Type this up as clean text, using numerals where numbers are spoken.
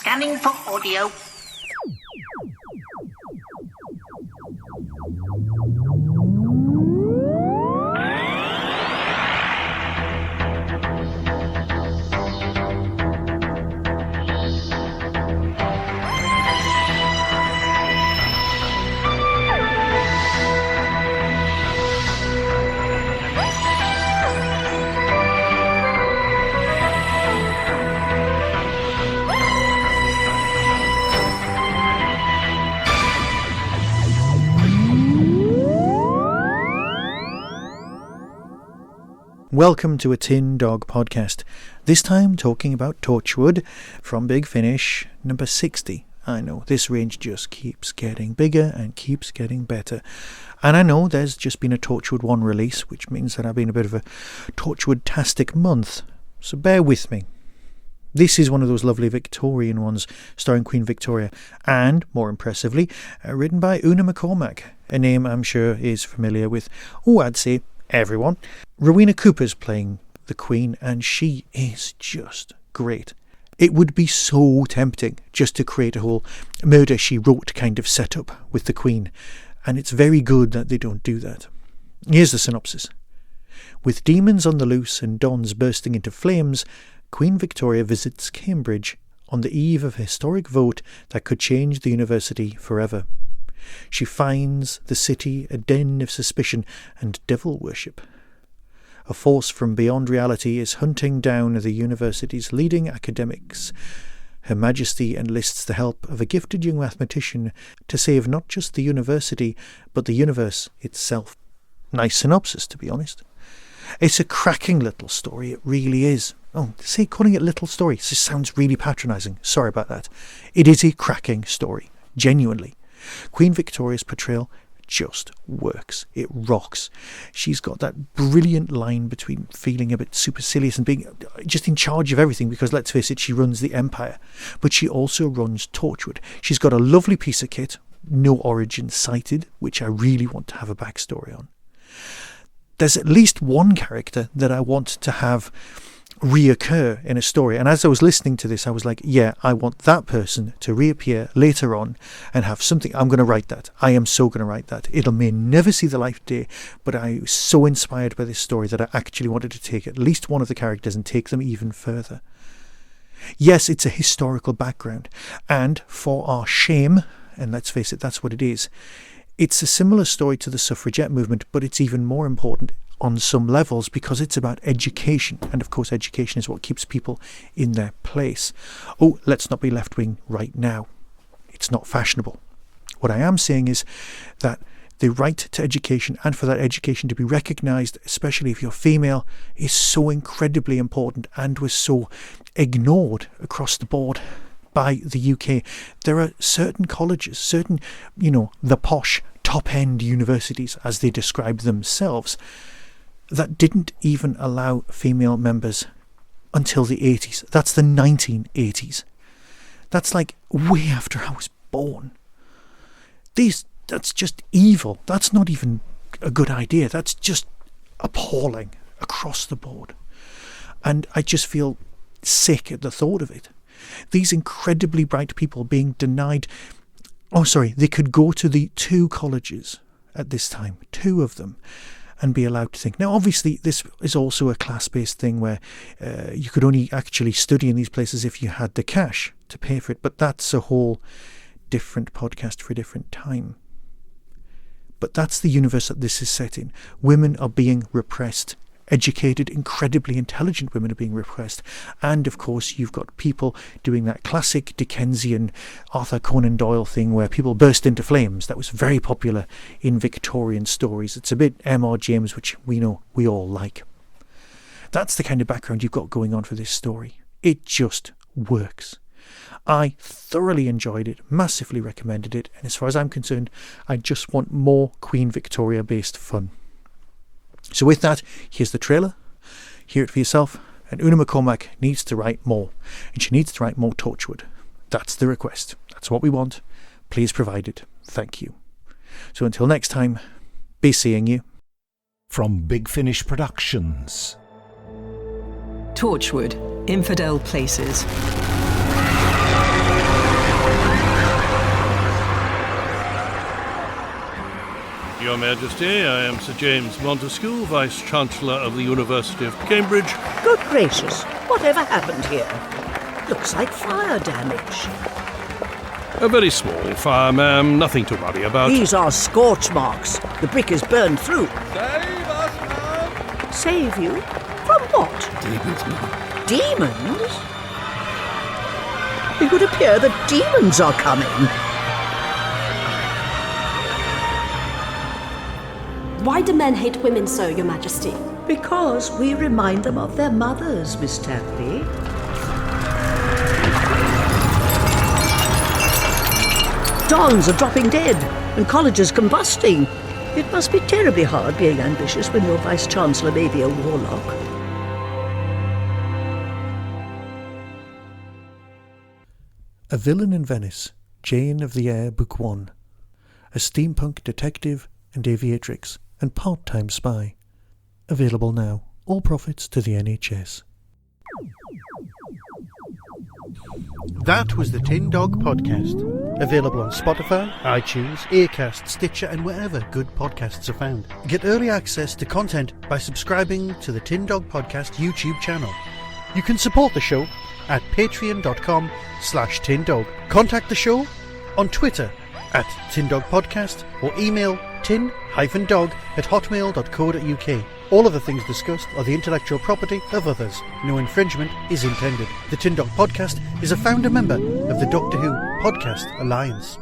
Scanning for audio. Welcome to a Tin Dog podcast, this time talking about Torchwood from Big Finish number 60. I know, this range just keeps getting bigger and keeps getting better. And I know there's just been a Torchwood 1 release, which means that I've been a bit of a Torchwood-tastic month, so bear with me. This is one of those lovely Victorian ones, starring Queen Victoria, and, more impressively, written by Una McCormack, a name I'm sure is familiar with, I'd say, everyone. Rowena Cooper's playing the Queen, and she is just great. It would be so tempting just to create a whole murder she wrote kind of setup with the Queen, and it's very good that they don't do that. Here's the synopsis. With demons on the loose and dons bursting into flames, Queen Victoria visits Cambridge on the eve of a historic vote that could change the university forever. She finds the city a den of suspicion and devil worship. A force from beyond reality is hunting down the university's leading academics. Her Majesty enlists the help of a gifted young mathematician to save not just the university, but the universe itself. Nice synopsis, to be honest. It's a cracking little story, it really is. Calling it little story just sounds really patronising. Sorry about that. It is a cracking story, genuinely. Queen Victoria's portrayal just works. It rocks. She's got that brilliant line between feeling a bit supercilious and being just in charge of everything, because let's face it, she runs the empire, but she also runs Torchwood. She's got a lovely piece of kit, no origin cited, which I really want to have a backstory on. There's at least one character that I want to have reoccur in a story, and as I was listening to this I was like, yeah, I want that person to reappear later on and have something. I'm going to write that. I am so going to write that. It may never see the light of day, but I was so inspired by this story that I actually wanted to take at least one of the characters and take them even further. Yes, it's a historical background, and for our shame, and let's face it, that's what it is, it's a similar story to the suffragette movement, but it's even more important on some levels because it's about education, and of course education is what keeps people in their place. Let's not be left-wing right now. It's not fashionable. What I am saying is that the right to education, and for that education to be recognised, especially if you're female, is so incredibly important and was so ignored across the board by the UK. There are certain colleges, certain, the posh top-end universities, as they describe themselves, that didn't even allow female members until the 80s. That's the 1980s. That's like way after I was born. That's just evil. That's not even a good idea. That's just appalling across the board. And I just feel sick at the thought of it. These incredibly bright people being denied. They could go to the 2 colleges at this time, 2 of them, and be allowed to think. Now, obviously, this is also a class-based thing where you could only actually study in these places if you had the cash to pay for it, but that's a whole different podcast for a different time. But that's the universe that this is set in. Women are being repressed. Educated, incredibly intelligent women are being repressed. And, of course, you've got people doing that classic Dickensian Arthur Conan Doyle thing where people burst into flames. That was very popular in Victorian stories. It's a bit M.R. James, which we know we all like. That's the kind of background you've got going on for this story. It just works. I thoroughly enjoyed it, massively recommended it, and as far as I'm concerned, I just want more Queen Victoria-based fun. So with that, here's the trailer. Hear it for yourself. And Una McCormack needs to write more. And she needs to write more Torchwood. That's the request. That's what we want. Please provide it. Thank you. So until next time, be seeing you. From Big Finish Productions. Torchwood, Infidel Places. Your Majesty. I am Sir James Montesquieu, Vice-Chancellor of the University of Cambridge. Good gracious, whatever happened here? Looks like fire damage. A very small fire, ma'am. Nothing to worry about. These are scorch marks. The brick is burned through. Save us, ma'am! Save you? From what? Demons, ma'am. Demons? It would appear that demons are coming. Why do men hate women so, Your Majesty? Because we remind them of their mothers, Miss Tapley. Dons are dropping dead, and colleges combusting. It must be terribly hard being ambitious when your Vice-Chancellor may be a warlock. A Villain in Venice, Jane of the Air, Book 1. A steampunk detective and aviatrix and part-time spy. Available now. All profits to the NHS. That was the Tin Dog Podcast. Available on Spotify, iTunes, Acast, Stitcher and wherever good podcasts are found. Get early access to content by subscribing to the Tin Dog Podcast YouTube channel. You can support the show at patreon.com/tindog. Contact the show on Twitter at tindogpodcast or email tin-dog@hotmail.co.uk. All of the things discussed are the intellectual property of others. No infringement is intended. The Tin Dog Podcast is a founder member of the Doctor Who Podcast Alliance.